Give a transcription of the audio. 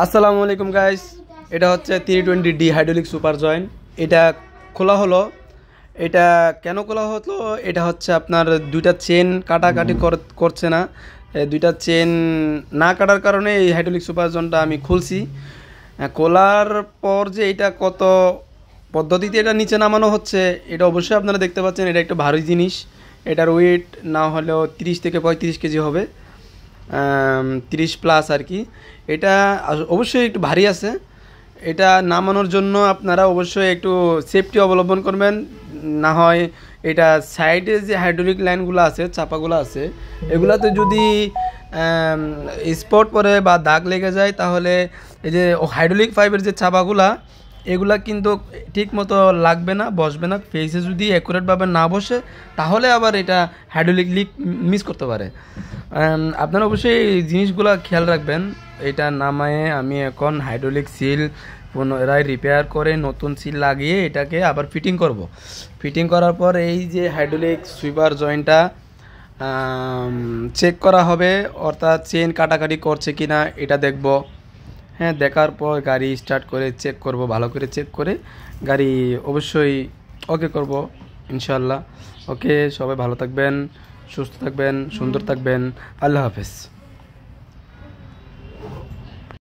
আসসালামু আলাইকুম গাইস, এটা হচ্ছে 320D হাইড্রোলিক সুপার জয়েন্ট। এটা খোলা হলো। এটা কেন খোলা হলো? এটা হচ্ছে আপনার দুইটা চেন কাটাকাটি করছে না। দুইটা চেন না কাটার কারণে এই হাইড্রোলিক সুপার জয়েন্টটা আমি খুলছি। খোলার পর যে এটা কত পদ্ধতিতে এটা নিচে নামানো হচ্ছে, এটা অবশ্যই আপনারা দেখতে পাচ্ছেন। এটা একটা ভারী জিনিস। এটার ওয়েট না হলেও 30 থেকে 35 কেজি হবে, 30 প্লাস আর কি। এটা অবশ্যই একটু ভারী আছে। এটা নামানোর জন্য আপনারা অবশ্যই একটু সেফটি অবলম্বন করবেন। না হয় এটা সাইডে যে হাইড্রোলিক লাইনগুলো আছে, চাপাগুলো আছে, এগুলাতে যদি স্পট পরে বা দাগ লেগে যায়, তাহলে এই যে হাইড্রোলিক পাইপের যে চাপাগুলা, এগুলা কিন্তু ঠিক মতো লাগবে না, বসবে না। ফেসে যদি অ্যাকুরেটভাবে না বসে, তাহলে আবার এটা হাইড্রোলিক লিক মিস করতে পারে। আপনারা অবশ্যই এই জিনিসগুলো খেয়াল রাখবেন। এটা নামায়ে আমি এখন হাইড্রোলিক সিল পুনরায় রিপেয়ার করে নতুন সিল লাগিয়ে এটাকে আবার ফিটিং করব। ফিটিং করার পর এই যে হাইড্রোলিক সুইপার জয়েন্টটা চেক করা হবে, অর্থাৎ চেন কাটাকাটি করছে কিনা এটা দেখব। হ্যাঁ, দেখার পর গাড়ি স্টার্ট করে চেক করব, ভালো করে চেক করে গাড়ি অবশ্যই ওকে করব ইনশাল্লাহ। ওকে, সবাই ভালো থাকবেন, সুস্থ থাকবেন, সুন্দর থাকবেন। আল্লাহ হাফেজ।